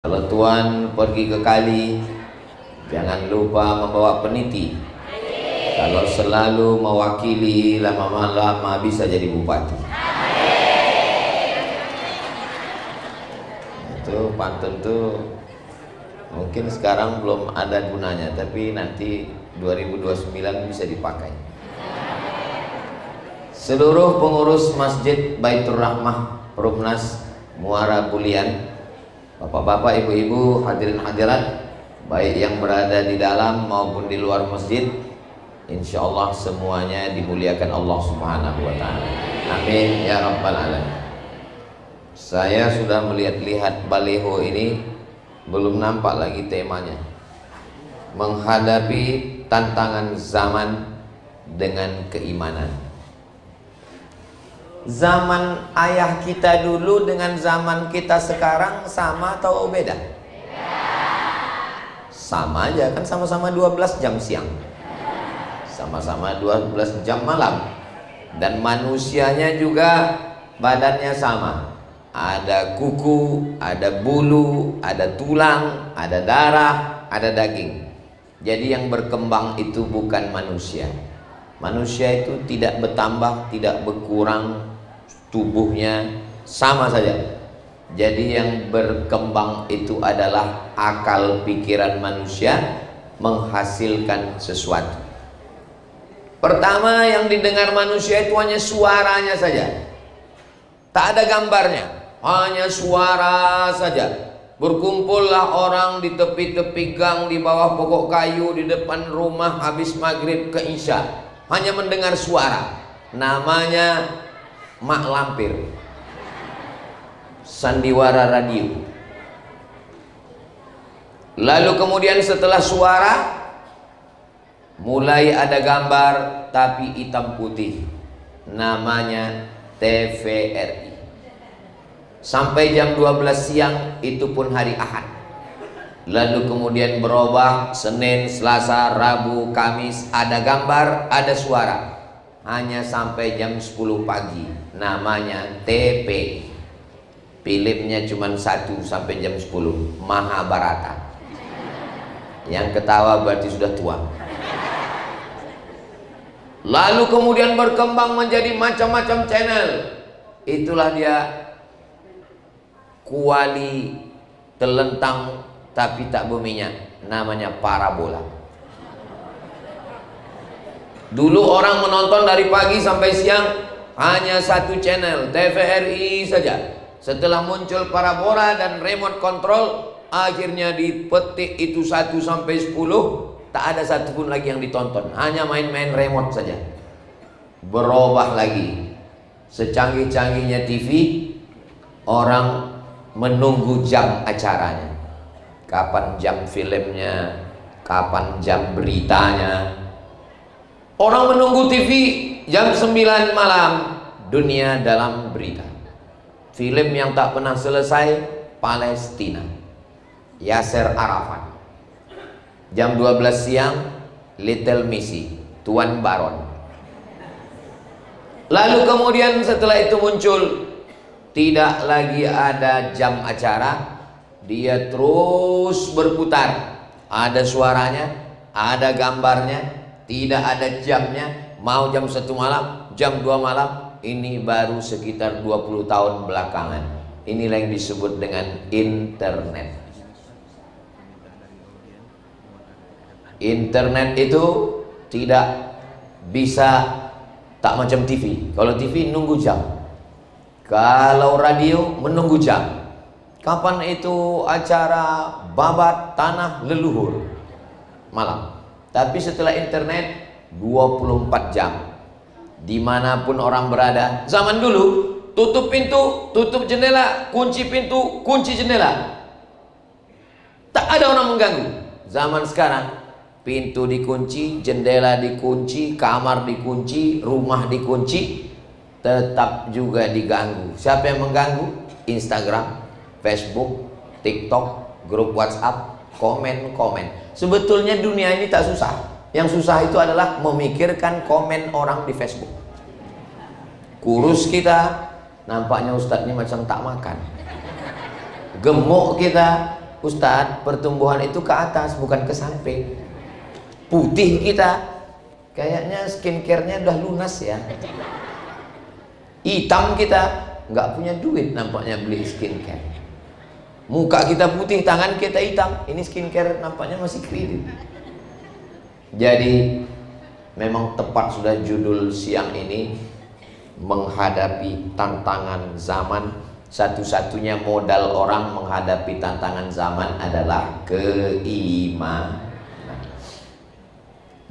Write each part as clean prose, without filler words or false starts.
Kalau Tuan pergi ke kali, jangan lupa membawa peniti. Kalau selalu mewakili, lama-lama bisa jadi bupati. Itu pantun tuh mungkin sekarang belum ada gunanya, tapi nanti 2029 bisa dipakai. Seluruh pengurus Masjid Baitur Rahmah Perumnas Muara Bulian, bapak-bapak, ibu-ibu, hadirin hadirat, baik yang berada di dalam maupun di luar masjid, insya Allah semuanya dimuliakan Allah Subhanahu wa Ta'ala. Amin ya Rabbal Alamin. Saya sudah melihat-lihat baliho ini, belum nampak lagi temanya. Menghadapi tantangan zaman dengan keimanan. Zaman ayah kita dulu dengan zaman kita sekarang sama atau beda? Sama aja kan, sama-sama 12 jam siang, sama-sama 12 jam malam. Dan manusianya juga badannya sama. Ada kuku, ada bulu, ada tulang, ada darah, ada daging. Jadi yang berkembang itu bukan manusia. Manusia itu tidak bertambah, tidak berkurang, tubuhnya sama saja. Jadi yang berkembang itu adalah akal pikiran manusia menghasilkan sesuatu. Pertama yang didengar manusia itu hanya suaranya saja, tak ada gambarnya, hanya suara saja. Berkumpullah orang di tepi-tepi gang, di bawah pokok kayu, di depan rumah habis maghrib ke isya, hanya mendengar suara. Namanya mak lampir, sandiwara radio. Lalu kemudian setelah suara, mulai ada gambar tapi hitam putih, namanya TVRI. Sampai jam 12 siang, itu pun hari Ahad. Lalu kemudian berubah, Senin, Selasa, Rabu, Kamis, ada gambar, ada suara, hanya sampai jam 10 pagi, namanya TP. Filmnya cuma 1 sampai jam 10, Mahabharata. Yang ketawa berarti sudah tua. Lalu kemudian berkembang menjadi macam-macam channel. Itulah dia kuali telentang tapi tak berminyak, namanya parabola. Dulu orang menonton dari pagi sampai siang hanya 1 channel, TVRI saja. Setelah muncul parabola dan remote control, akhirnya dipetik itu 1 sampai 10, tak ada satupun lagi yang ditonton, hanya main-main remote saja. Berubah lagi, secanggih-canggihnya TV, orang menunggu jam acaranya, kapan jam filmnya, kapan jam beritanya. Orang menunggu TV jam 9 malam, dunia dalam berita. Film yang tak pernah selesai, Palestina, Yasser Arafat. Jam 12 siang, Little Missy, Tuan Baron. Lalu kemudian setelah itu muncul, tidak lagi ada jam acara, dia terus berputar. Ada suaranya, ada gambarnya, tidak ada jamnya. Mau jam 1 malam, jam 2 malam. Ini baru sekitar 20 tahun belakangan. Inilah yang disebut dengan internet. Internet itu tidak bisa tak macam TV. Kalau TV nunggu jam, kalau radio menunggu jam. Kapan itu acara babat tanah leluhur? Malam. Tapi setelah internet 24 jam, dimanapun orang berada. Zaman dulu tutup pintu, tutup jendela, kunci pintu, kunci jendela, tak ada orang mengganggu. Zaman sekarang pintu dikunci, jendela dikunci, kamar dikunci, rumah dikunci, tetap juga diganggu. Siapa yang mengganggu? Instagram, Facebook, TikTok, grup WhatsApp, komen-komen. Sebetulnya dunia ini tak susah. Yang susah itu adalah memikirkan komen orang di Facebook. Kurus kita, nampaknya ustadz ini macam tak makan. Gemuk kita, Ustadz, pertumbuhan itu ke atas bukan ke samping. Putih kita, kayaknya skincare-nya udah lunas ya. Hitam kita, nggak punya duit nampaknya beli skincare. Muka kita putih, tangan kita hitam, ini skincare nampaknya masih kredit. Jadi memang tepat sudah judul siang ini, menghadapi tantangan zaman. Satu-satunya modal orang menghadapi tantangan zaman adalah keimanan.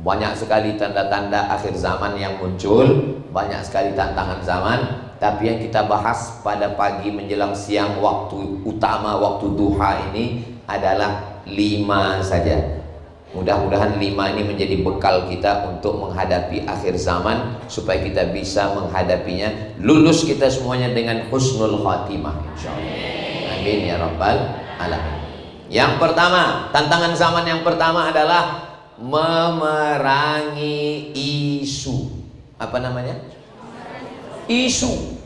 Banyak sekali tanda-tanda akhir zaman yang muncul, banyak sekali tantangan zaman. Tapi yang kita bahas pada pagi menjelang siang, waktu utama, waktu duha ini adalah 5 saja. Mudah-mudahan 5 ini menjadi bekal kita untuk menghadapi akhir zaman, supaya kita bisa menghadapinya, lulus kita semuanya dengan husnul khatimah insyaallah. Amin ya rabbal alamin. Yang pertama, tantangan zaman yang pertama adalah memerangi isu. Apa namanya? Isu.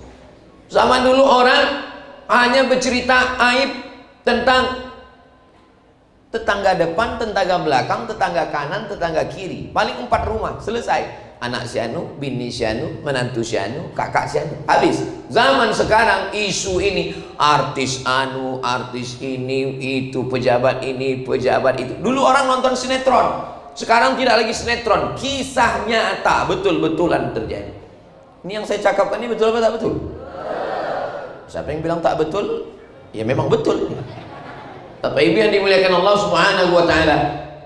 Zaman dulu orang hanya bercerita aib tentang tetangga depan, tetangga belakang, tetangga kanan, tetangga kiri. Paling 4 rumah, selesai. Anak si anu, bini si anu, menantu si anu, kakak si anu, habis. Zaman sekarang isu ini, artis anu, artis ini, itu, pejabat ini, pejabat itu. Dulu orang nonton sinetron, sekarang tidak lagi sinetron, kisah nyata, betul-betulan terjadi. Ini yang saya cakapkan ini betul apa tak betul? Siapa yang bilang tak betul? Ya memang betul. Bapak Ibu yang dimuliakan Allah Subhanahu wa taala,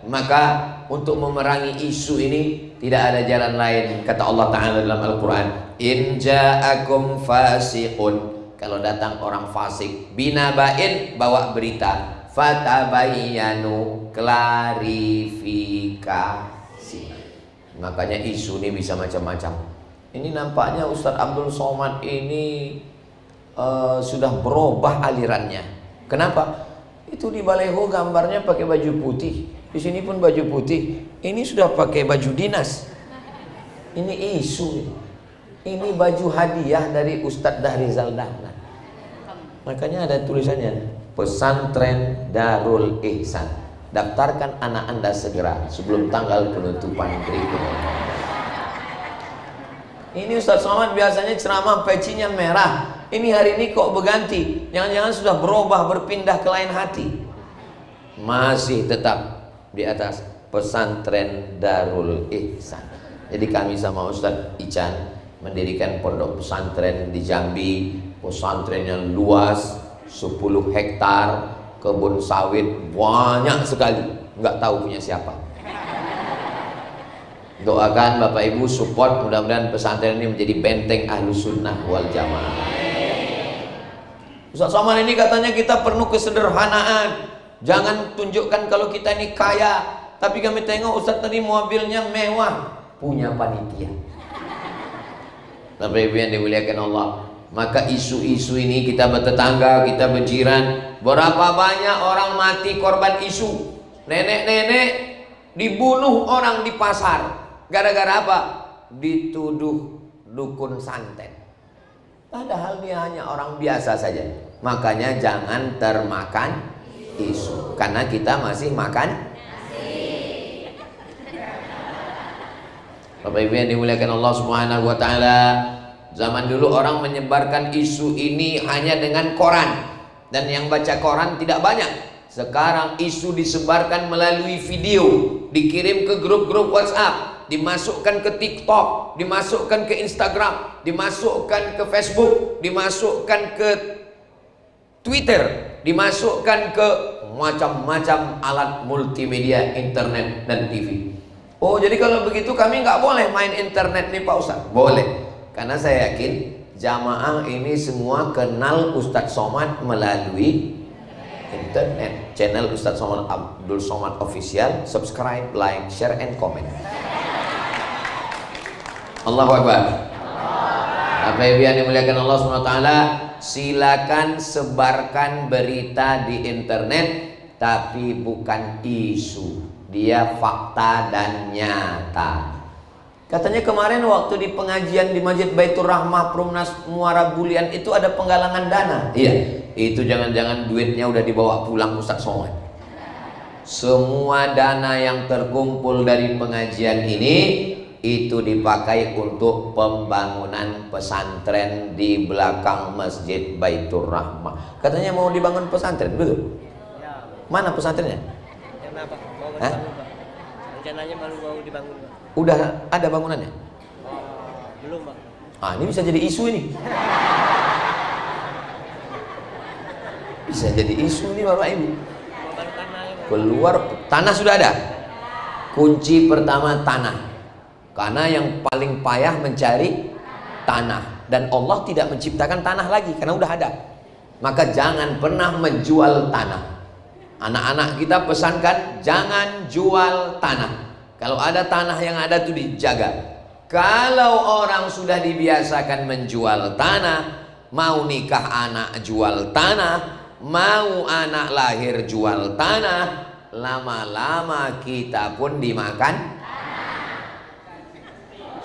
maka untuk memerangi isu ini tidak ada jalan lain, kata Allah taala dalam Al-Qur'an, in ja'akum fasiqun, kalau datang orang fasik, binaba'in, bawa berita, fatabayyanu, klarifikasi. Makanya isu ini bisa macam-macam. Ini nampaknya Ustadz Abdul Somad ini sudah berubah alirannya. Kenapa? Itu di baleho gambarnya pakai baju putih, di sini pun baju putih. Ini sudah pakai baju dinas. Ini isu. Ini baju hadiah dari Ustadz Dahrizal Dahlan. Makanya ada tulisannya, Pesantren Darul Ihsan. Daftarkan anak Anda segera sebelum tanggal penutupan berikutnya. Ini Ustadz Somad biasanya ceramah pecinya merah. Ini hari ini kok berganti? Jangan-jangan sudah berubah, berpindah ke lain hati. Masih tetap di atas Pesantren Darul Ihsan. Jadi kami sama Ustadz Ican mendirikan pondok pesantren di Jambi. Pesantren yang luas, 10 hektar, kebun sawit banyak sekali. Nggak tahu punya siapa. Doakan Bapak Ibu, support, mudah-mudahan pesantren ini menjadi benteng Ahlus Sunnah wal Jamaah. Ustaz Somad ini katanya kita perlu kesederhanaan. Jangan tunjukkan kalau kita ini kaya. Tapi kami tengok Ustaz tadi mobilnya mewah, punya panitia. Bapak Ibu yang dimuliakan Allah, maka isu-isu ini kita bertetangga, kita berjiran. Berapa banyak orang mati korban isu. Nenek-nenek dibunuh orang di pasar. Gara-gara apa? Dituduh dukun santet. Padahal dia hanya orang biasa saja. Makanya jangan termakan isu, karena kita masih makan nasi. Bapak Ibu yang dimuliakan Allah Subhanahu wa taala, zaman dulu orang menyebarkan isu ini hanya dengan koran, dan yang baca koran tidak banyak. Sekarang isu disebarkan melalui video, dikirim ke grup-grup WhatsApp, dimasukkan ke TikTok, dimasukkan ke Instagram, dimasukkan ke Facebook, dimasukkan ke Twitter, dimasukkan ke macam-macam alat multimedia, internet dan TV. Oh, jadi kalau begitu kami nggak boleh main internet nih Pak Ustadz? Boleh, karena saya yakin jamaah ini semua kenal Ustadz Somad melalui internet. Channel Ustadz Somad Abdul Somad Official, subscribe, like, share, and comment. Allahu Akbar. Apa yang dimuliakan Allah SWT, silakan sebarkan berita di internet, tapi bukan isu, dia fakta dan nyata. Katanya kemarin waktu di pengajian di Masjid Baitur Rahmah Perumnas Muara Bulian itu ada penggalangan dana. Iya, Itu jangan-jangan duitnya udah dibawa pulang Ustaz Somad. Semua dana yang terkumpul dari pengajian ini itu dipakai untuk pembangunan pesantren di belakang Masjid Baitur Rahmah. Katanya mau dibangun pesantren, betul? Ya. Mana pesantrennya? Kenapa? Mau dibangun, Pak. Rencananya baru mau dibangun, Pak. Udah ada bangunannya? Belum, Pak. Ah, ini bisa jadi isu ini. Bisa jadi isu nih Bapak Ibu. Baru tanahnya, Pak. Keluar tanah sudah ada. Kunci pertama tanah. Karena yang paling payah mencari tanah, dan Allah tidak menciptakan tanah lagi karena udah ada. Maka jangan pernah menjual tanah. Anak-anak kita pesankan jangan jual tanah. Kalau ada tanah yang ada tuh dijaga. Kalau orang sudah dibiasakan menjual tanah, mau nikah anak jual tanah, mau anak lahir jual tanah, lama-lama kita pun dimakan.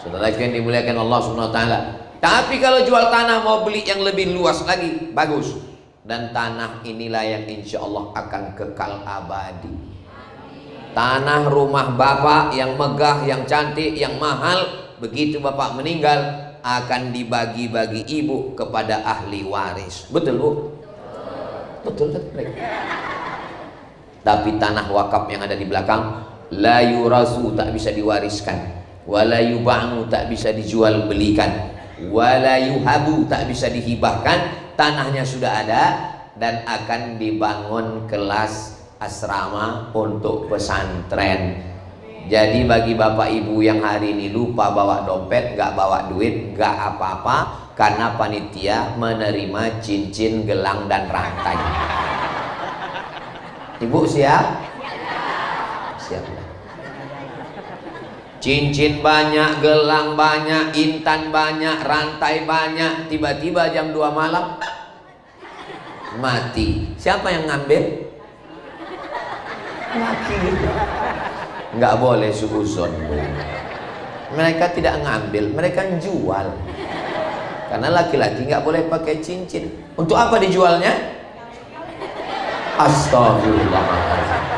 Saudara yang dimuliakan Allah Subhanahu wa taala. Tapi kalau jual tanah mau beli yang lebih luas lagi, bagus. Dan tanah inilah yang insya Allah akan kekal abadi. Tanah rumah Bapak yang megah, yang cantik, yang mahal, begitu Bapak meninggal akan dibagi-bagi ibu kepada ahli waris. Betul, Bu? Betul, betul. Tapi tanah wakaf yang ada di belakang, la yurasu, tak bisa diwariskan. Wala yuba'u, tak bisa dijual belikan. Wala yuhabu, tak bisa dihibahkan. Tanahnya sudah ada dan akan dibangun kelas asrama untuk pesantren. Jadi bagi Bapak Ibu yang hari ini lupa bawa dompet, nggak bawa duit, nggak apa-apa, karena panitia menerima cincin, gelang dan rantai. Ibu siap? Siap. Cincin banyak, gelang banyak, intan banyak, rantai banyak. Tiba-tiba jam 2 malam mati. Siapa yang ngambil? Laki. Nggak boleh suuzon. Mereka tidak ngambil, mereka jual. Karena laki-laki nggak boleh pakai cincin. Untuk apa dijualnya? Astagfirullahaladzim.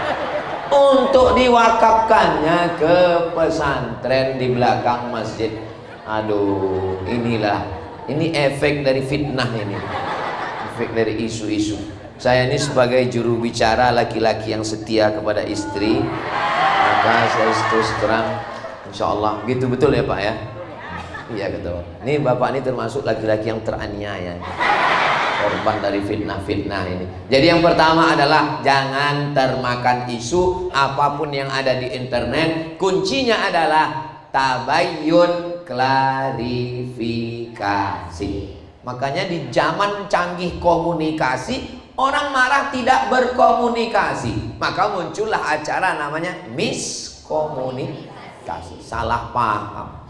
Untuk diwakafkannya ke pesantren di belakang masjid. Aduh, ini efek dari fitnah ini, efek dari isu-isu. Saya ini sebagai juru bicara laki-laki yang setia kepada istri, maka saya terus terang, insya Allah, gitu betul ya Pak ya? Iya betul. Ini Bapak ini termasuk laki-laki yang teraniaya, korban dari fitnah-fitnah ini. Jadi yang pertama adalah jangan termakan isu apapun yang ada di internet. Kuncinya adalah tabayyun, klarifikasi. Makanya di zaman canggih komunikasi, orang marah tidak berkomunikasi, maka muncullah acara namanya miskomunikasi, salah paham.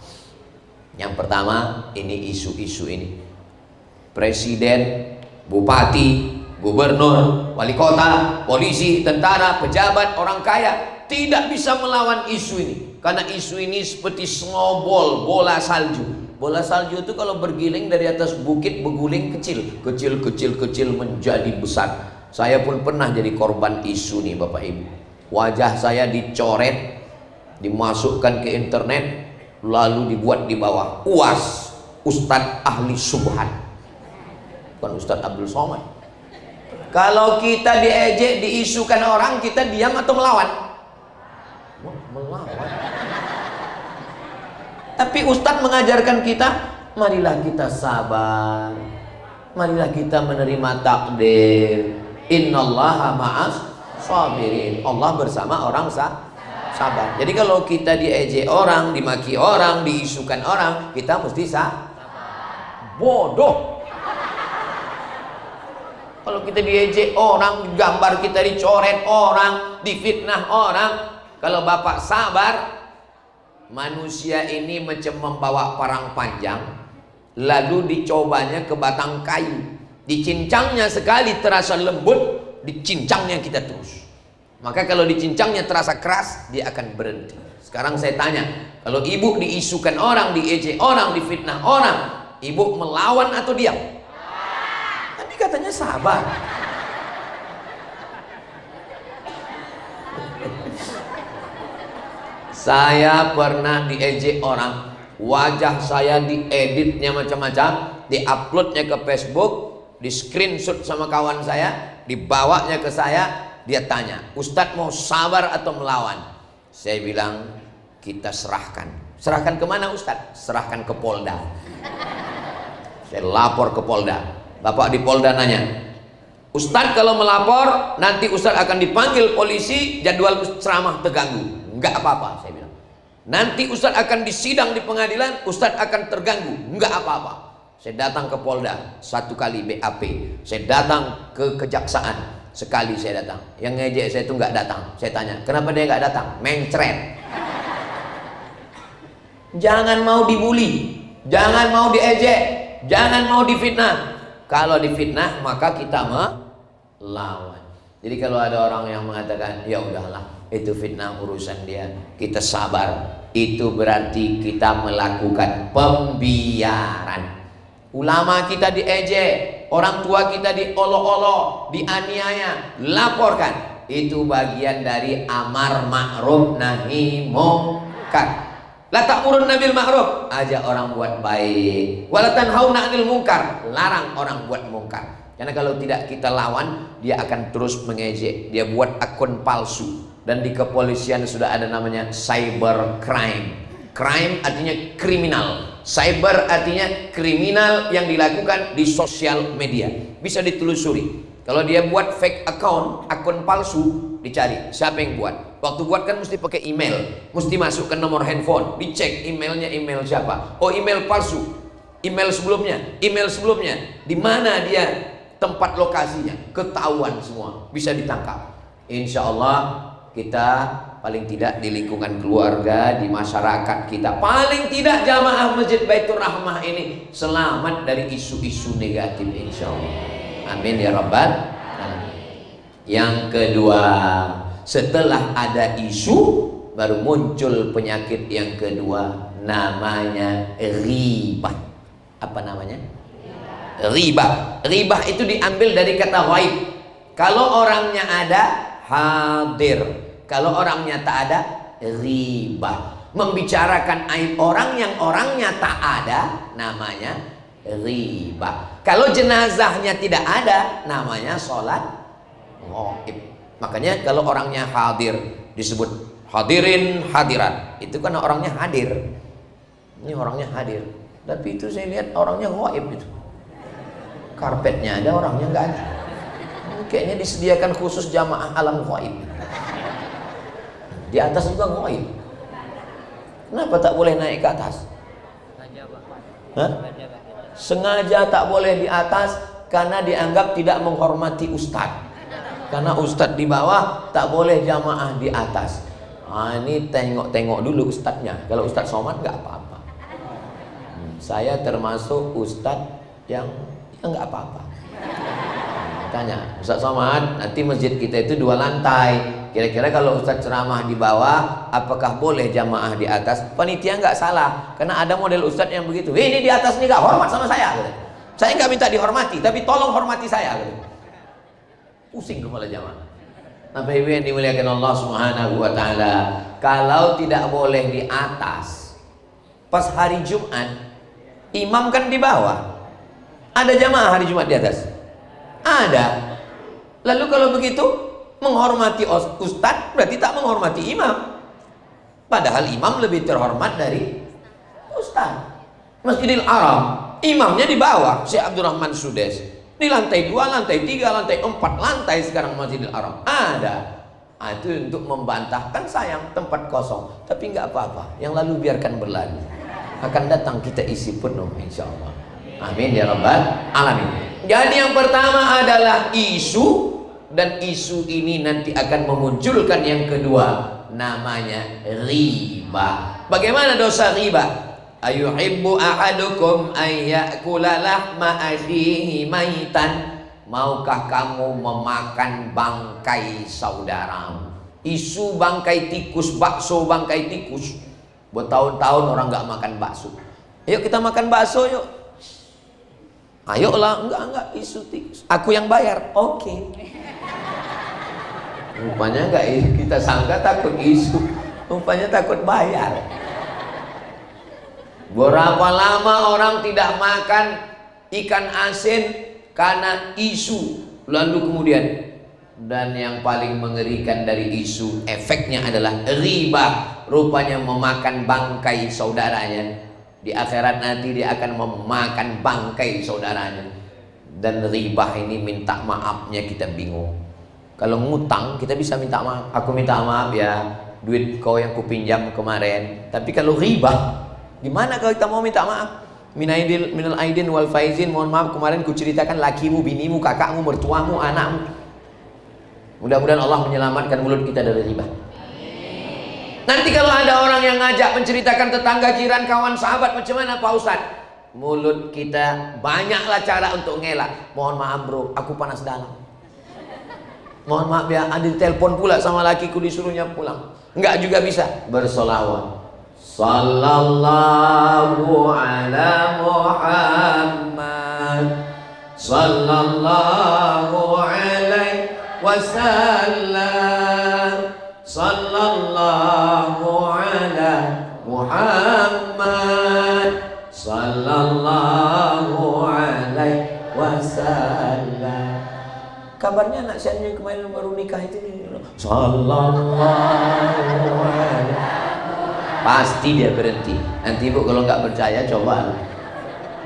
Yang pertama ini isu-isu ini. Presiden, bupati, gubernur, wali kota, polisi, tentara, pejabat, orang kaya tidak bisa melawan isu ini. Karena isu ini seperti snowball, bola salju. Bola salju itu kalau bergiling dari atas bukit berguling kecil, kecil menjadi besar. Saya pun pernah jadi korban isu nih Bapak Ibu. Wajah saya dicoret, dimasukkan ke internet, lalu dibuat di bawah UAS, Ustadz Ahli Subhan. Bukan Ustadz Abdul Somad. Kalau kita diejek, diisukan orang, kita diam atau melawan? Melawan. Tapi Ustadz mengajarkan kita, marilah kita sabar, marilah kita menerima takdir. Innallaha ma'as sabirin. Allah bersama orang sabar. Jadi kalau kita diejek orang, dimaki orang, diisukan orang, kita mesti bodoh. Kalau kita diejek orang, gambar kita dicoret orang, difitnah orang, kalau Bapak sabar, manusia ini macam membawa parang panjang, lalu dicobanya ke batang kayu, dicincangnya sekali terasa lembut, dicincangnya kita terus. Maka kalau dicincangnya terasa keras, dia akan berhenti. Sekarang saya tanya, kalau ibu diisukan orang, diejek orang, difitnah orang, ibu melawan atau diam? Tapi kata katanya sabar. Saya pernah diejek orang, wajah saya dieditnya macam-macam, diuploadnya ke Facebook, di screenshot sama kawan saya, dibawanya ke saya. Dia tanya, Ustadz mau sabar atau melawan? Saya bilang, kita serahkan. Serahkan kemana Ustadz? Serahkan ke Polda. Saya lapor ke Polda. Bapak di Polda nanya, Ustadz kalau melapor nanti Ustadz akan dipanggil polisi, jadwal ceramah terganggu. Enggak apa-apa, saya bilang. Nanti Ustadz akan disidang di pengadilan, Ustadz akan terganggu. Enggak apa-apa. Saya datang ke Polda 1 kali BAP. Saya datang ke kejaksaan sekali saya datang. Yang ngejek saya itu enggak datang. Saya tanya, kenapa dia enggak datang? Mencret. Jangan mau dibully, jangan mau diejek, jangan mau difitnah. Kalau difitnah maka kita melawan. Jadi kalau ada orang yang mengatakan, ya udahlah, itu fitnah urusan dia, kita sabar, itu berarti kita melakukan pembiaran. Ulama kita diejek, orang tua kita diolok-olok, dianiaya, laporkan. Itu bagian dari amar ma'ruf nahi munkar. La ta'murunna bil ma'ruf, ajak orang buat baik. Wa la tanhauna 'anil munkar, larang orang buat mungkar. Karena kalau tidak kita lawan, dia akan terus mengejek. Dia buat akun palsu. Dan di kepolisian sudah ada namanya cyber crime. Crime artinya kriminal. Cyber artinya kriminal yang dilakukan di sosial media. Bisa ditelusuri. Kalau dia buat fake account, akun palsu, dicari siapa yang buat. Waktu buat kan mesti pakai email, mesti masukkan nomor handphone, dicek emailnya email siapa. Oh, email palsu, email sebelumnya, di mana dia tempat lokasinya, ketahuan semua, bisa ditangkap. Insya Allah kita paling tidak di lingkungan keluarga, di masyarakat kita, paling tidak jamaah Masjid Baitur Rahmah ini selamat dari isu-isu negatif, insya Allah. Amin ya rabbal alamin. Yang kedua, setelah ada isu baru muncul penyakit yang kedua, namanya ribah. Apa namanya? Ribah. Ribah itu diambil dari kata ghaib. Kalau orangnya ada, hadir. Kalau orangnya tak ada, ribah. Membicarakan aib orang yang orangnya tak ada, namanya ribah. Kalau jenazahnya tidak ada, namanya sholat ghaib. Makanya kalau orangnya hadir disebut hadirin hadirat. Itu karena orangnya hadir. Ini orangnya hadir. Tapi itu saya lihat orangnya ghaib itu. Karpetnya ada, orangnya nggak ada. Kayaknya disediakan khusus jamaah alam ghaib. Di atas juga ghaib. Kenapa tak boleh naik ke atas? Hah? Sengaja tak boleh di atas karena dianggap tidak menghormati ustadz. Karena ustadz di bawah, tak boleh jamaah di atas. Ini tengok-tengok dulu ustadznya. Kalau ustadz somad nggak apa-apa. Saya termasuk ustadz yang nggak apa-apa. Tanya Ustadz Somad, nanti masjid kita itu 2 lantai. Kira-kira kalau Ustadz ceramah di bawah, apakah boleh jamaah di atas? Panitia nggak salah, karena ada model Ustadz yang begitu. Ini di atas nih nggak hormat sama saya. Gitu. Saya nggak minta dihormati, tapi tolong hormati saya. Gitu. Pusing kepala jamaah. Bapak Ibu yang dimuliakan Allah Subhanahu Wa Taala, kalau tidak boleh di atas, pas hari Jumat, imam kan di bawah. Ada jamaah hari Jumat di atas? Ada. Lalu kalau begitu menghormati ustadz berarti tak menghormati imam. Padahal imam lebih terhormat dari ustadz. Masjidil Haram, imamnya di bawah, Syekh Abdurrahman Sudes. Di lantai 2, lantai 3, lantai 4 lantai sekarang Masjidil Haram. Ada. Itu untuk membantah, kan sayang tempat kosong. Tapi nggak apa-apa, yang lalu biarkan berlalu. Akan datang kita isi penuh insya Allah. Amin ya rabbal alamin. Jadi yang pertama adalah isu, dan isu ini nanti akan memunculkan yang kedua, namanya riba. Bagaimana dosa riba? Ayuhibbu ahadukum ayyakula lahma akhihi maitan. Maukah kamu memakan bangkai saudaramu? Isu bangkai tikus, bakso bangkai tikus. Bertahun-tahun orang nggak makan bakso. Yuk kita makan bakso yuk. Ayolah, enggak isu tikus. Aku yang bayar. Oke. Rupanya enggak, kita sangka takut isu. Rupanya takut bayar. Berapa lama orang tidak makan ikan asin karena isu. Lalu kemudian, dan yang paling mengerikan dari isu, efeknya adalah riba. Rupanya memakan bangkai saudaranya. Di akhirat nanti dia akan memakan bangkai saudaranya. Dan riba ini minta maafnya kita bingung. Kalau ngutang kita bisa minta maaf. Aku minta maaf ya, duit kau yang kupinjam kemarin. Tapi kalau riba, gimana kalau kita mau minta maaf? Minal aidin wal faizin, mohon maaf kemarin ku ceritakan lakimu, binimu, kakakmu, mertuamu, anakmu. Mudah-mudahan Allah menyelamatkan mulut kita dari riba. Nanti kalau ada orang yang ngajak menceritakan tetangga, jiran, kawan, sahabat, macam mana Pak Ustadz? Mulut kita banyaklah cara untuk ngelak. Mohon maaf bro, aku panas dalam. Mohon maaf ya, ada telepon pula sama lakiku disuruhnya pulang. Enggak juga bisa. Bersolawat. Sallallahu ala Muhammad, sallallahu alaihi wasallam, sallallahu ala Muhammad, sallallahu alaihi wasallam. Kabarnya anak saya yang kemarin baru nikah itu sallallahu alaihi. Pasti dia berhenti. Nanti ibu kalau nggak percaya coba.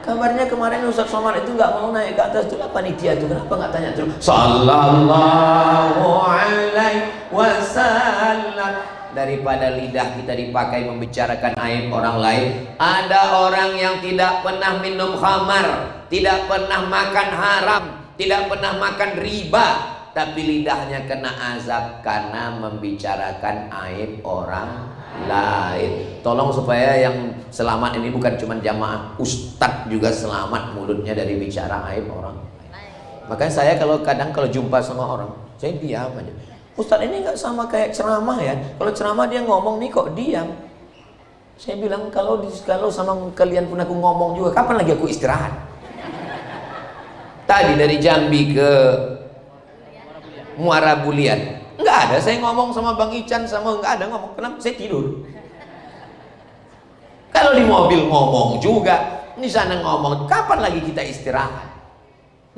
Kabarnya kemarin Ustaz Somad itu nggak mau naik ke atas itu lah panitia itu. Kenapa nggak tanya terus? Sallallahu alaihi wasallam. Daripada lidah kita dipakai membicarakan aib orang lain. Ada orang yang tidak pernah minum khamar, tidak pernah makan haram, tidak pernah makan riba, tapi lidahnya kena azab karena membicarakan aib orang lain. Tolong supaya yang selamat ini bukan cuma jamaah, ustadz juga selamat mulutnya dari bicara aib orang lain. Makanya saya kadang kalau jumpa sama orang, saya diam aja. Ustadz ini nggak sama kayak ceramah ya. Kalau ceramah dia ngomong nih kok diam. Saya bilang kalau sama kalian pun aku ngomong juga, kapan lagi aku istirahat? Tadi dari Jambi ke Muara Bulian, nggak ada saya ngomong sama Bang Ican, sama nggak ada ngomong. Kenapa? Saya tidur. Kalau di mobil ngomong juga, di sana ngomong. Kapan lagi kita istirahat?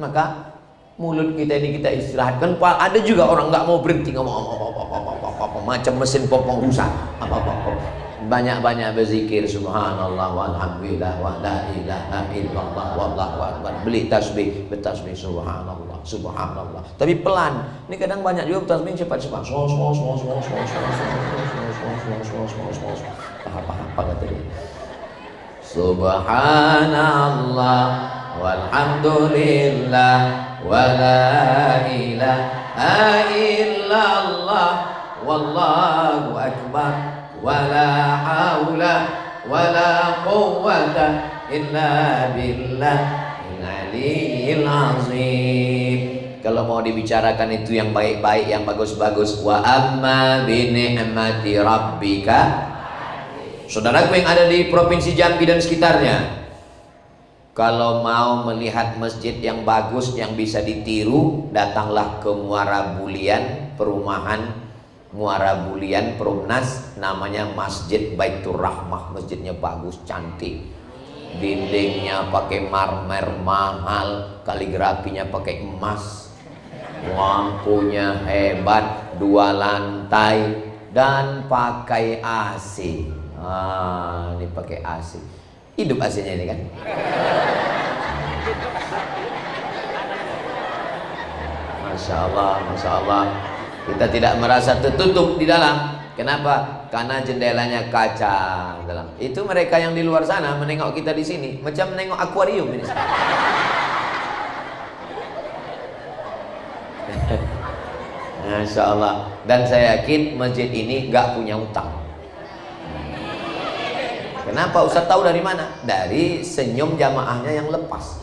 Maka mulut kita ini kita istirahatkan. Ada juga orang nggak mau berhenti ngomong macam mesin popong rusak. Banyak-banyak berzikir subhanallah walhamdulillah wa la ilaha illallah wallahu akbar. Beli tasbih, bertasbih subhanallah subhanallah. Tapi pelan. Ini kadang banyak juga tasbih cepat-cepat. Apa kata dia? Subhanallah walhamdulillah wa la ilaha illallah wallahu akbar. Wala haula wala quwwata illa billahil aliyyil azim. Kalau mau dibicarakan itu yang baik-baik, yang bagus-bagus. Wa amma bi ni'mati rabbika. Saudaraku yang ada di Provinsi Jambi dan sekitarnya, kalau mau melihat masjid yang bagus yang bisa ditiru, datanglah ke Muara Bulian, perumahan Muara Bulian, Perumnas, namanya Masjid Baitur Rahmah. Masjidnya bagus, cantik, dindingnya pakai marmer mahal, kaligrafinya pakai emas, lampunya hebat, 2 lantai, dan pakai AC. Ini pakai AC. Hidup AC-nya ini kan. Masya Allah, Masya Allah. Kita tidak merasa tertutup di dalam. Kenapa? Karena jendelanya kaca dalam. Itu mereka yang di luar sana menengok kita di sini macam menengok akuarium ini. Masya Allah. Dan saya yakin masjid ini nggak punya utang. Kenapa? Ustaz tahu dari mana? Dari senyum jamaahnya yang lepas.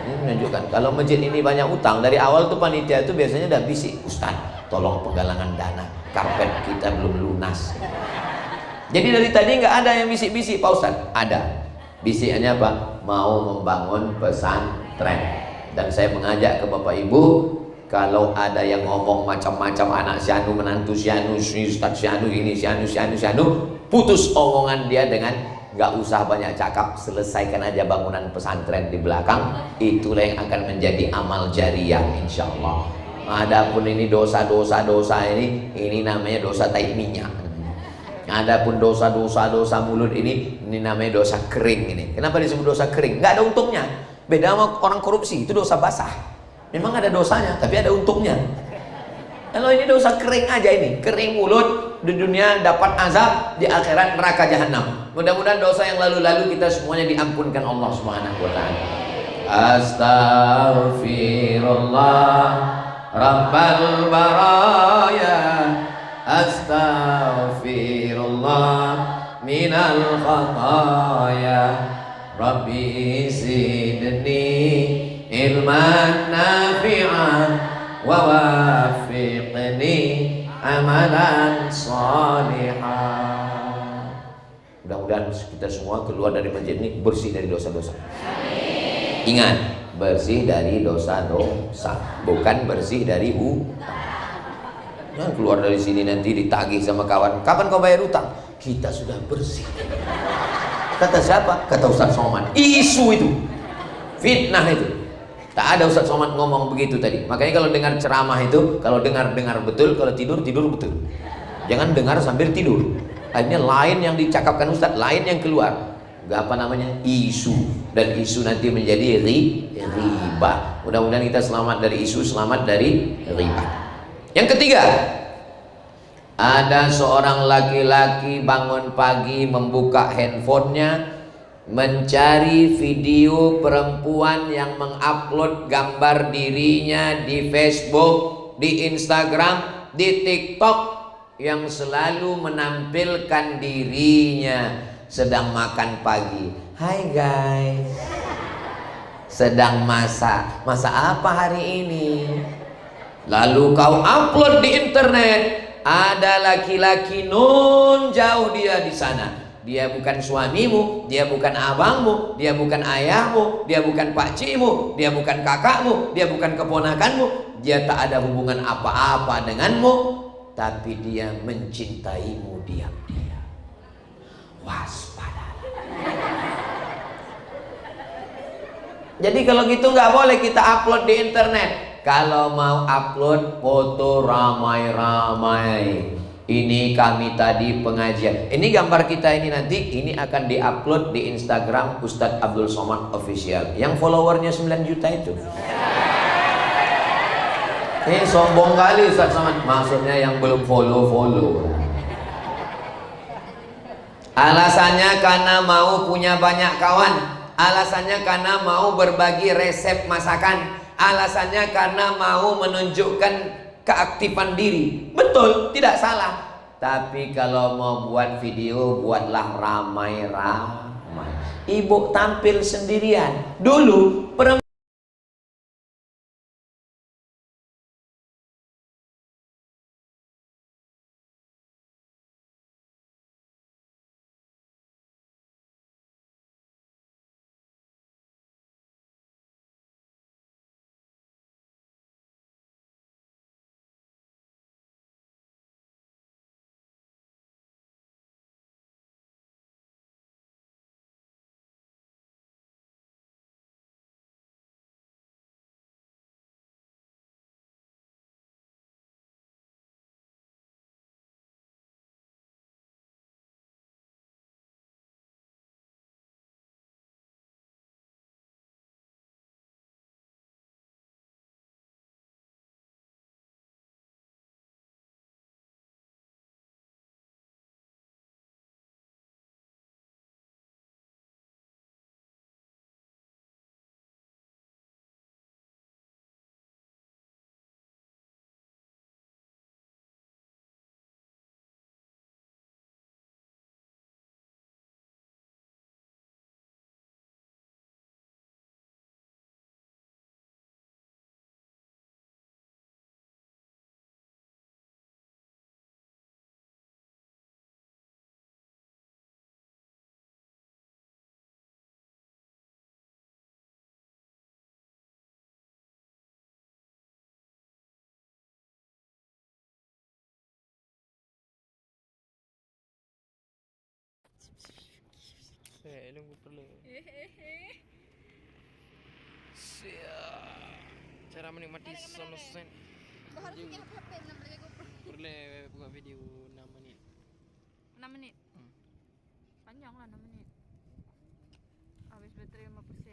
Ini menunjukkan kalau masjid ini banyak utang. Dari awal tuh panitia itu biasanya udah bisik, Ustaz tolong penggalangan dana, karpet kita belum lunas. Jadi dari tadi nggak ada yang bisik-bisik Pak Ustaz. Ada. Bisikannya apa? Mau membangun pesantren. pesantren. Dan saya mengajak ke Bapak Ibu, kalau ada yang ngomong macam-macam, anak si anu, menantu si anu, ustaz si anu, ini si anu, si anu, si anu, putus omongan dia dengan nggak usah banyak cakap, selesaikan aja bangunan pesantren di belakang. Itulah yang akan menjadi amal jariah insya Allah. Adapun ini dosa-dosa ini namanya dosa tai minyak. Adapun dosa mulut ini namanya dosa kering ini. Kenapa disebut dosa kering? Nggak ada untungnya. Beda sama orang korupsi, itu dosa basah. Memang ada dosanya, tapi ada untungnya. Kalau ini dosa kering aja ini, kering mulut, di dunia dapat azab, di akhirat neraka jahanam. Mudah-mudahan dosa yang lalu-lalu kita semuanya diampunkan Allah Subhanahu wa taala. Astaghfirullah Rabbal baraya, astaghfirullah minal khataya, Rabbi zidni ilman nafi'an wa wafiqni amalan salihah. Mudah-mudahan kita semua keluar dari masjid ini bersih dari dosa-dosa. Ingat, bersih dari dosa-dosa, bukan bersih dari hutang. Jangan keluar dari sini nanti ditagih sama kawan, kapan kau bayar hutang? Kita sudah bersih. Kata siapa? Kata Ustaz Somad. Isu itu, fitnah itu. Tak ada Ustaz Somad ngomong begitu tadi. Makanya kalau dengar ceramah itu, kalau dengar betul, kalau tidur betul. Jangan dengar sambil tidur. Akhirnya lain yang dicakapkan Ustaz, lain yang keluar. Gak apa namanya, isu. Dan isu nanti menjadi riba. Mudah-mudahan kita selamat dari isu, selamat dari riba. Yang ketiga, ada seorang laki-laki bangun pagi membuka handphonenya, mencari video perempuan yang mengupload gambar dirinya di Facebook, di Instagram, di TikTok, yang selalu menampilkan dirinya sedang makan pagi. Hai guys, sedang masak. Masak apa hari ini? Lalu kau upload di internet. Ada laki-laki nun jauh dia di sana. Dia bukan suamimu, dia bukan abangmu, dia bukan ayahmu, dia bukan pakcikmu, dia bukan kakakmu, dia bukan keponakanmu. Dia tak ada hubungan apa-apa denganmu, tapi dia mencintaimu diam-diam. Waspada. Jadi kalau gitu nggak boleh kita upload di internet. Kalau mau upload foto ramai-ramai. Ini kami tadi pengajian. Ini gambar kita ini nanti ini akan diupload di Instagram Ustadz Abdul Somad Official. Yang followernya 9 juta itu. Ini sombong kali Ustadz Somad. Maksudnya yang belum follow. Alasannya karena mau punya banyak kawan. Alasannya karena mau berbagi resep masakan. Alasannya karena mau menunjukkan keaktifan diri. Betul, tidak salah. Tapi kalau mau buat video, buatlah ramai-ramai. Ibu tampil sendirian. Dulu perempuan nunggu perlu. Siap. Cara menikmati sunset. Kau harus pakai HP nak beli GoPro. Boleh buka video 6 menit. 6 menit. Panjang lah 6 menit. Habis baterai 5%.